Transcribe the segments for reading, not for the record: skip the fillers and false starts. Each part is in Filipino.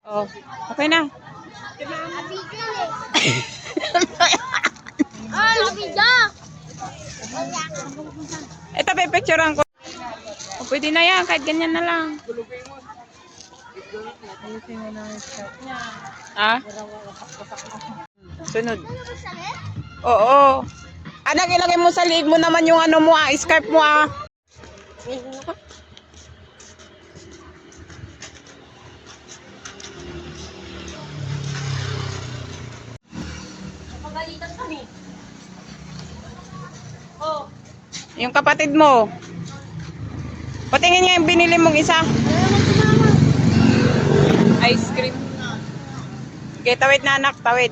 Oh, okay na. Ito, pipicturean ko. O, pwede na yan, kahit ganyan na lang. Ah? Sunod. Oo. Anak, ilagay mo sa liig mo naman yung ano mo scarf mo Pagalitan kami. Oh. Yung kapatid mo. Patingin nga yung binili mong isa. Ice cream. Okay, tawid na anak, tawid.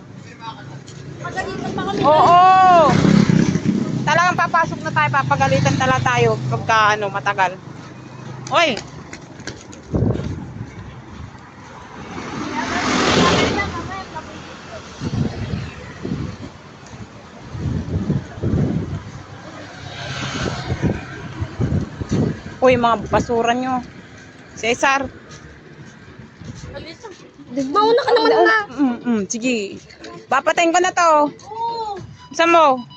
Pagalitan pa kami. Oo. Talagang papasok na tayo, papagalitan tala tayo pagka matagal. Hoy. Uy, mga basura nyo. Cesar. Mauna ka naman na. Sige. Papatayin ko na to. Oo. Saan mo?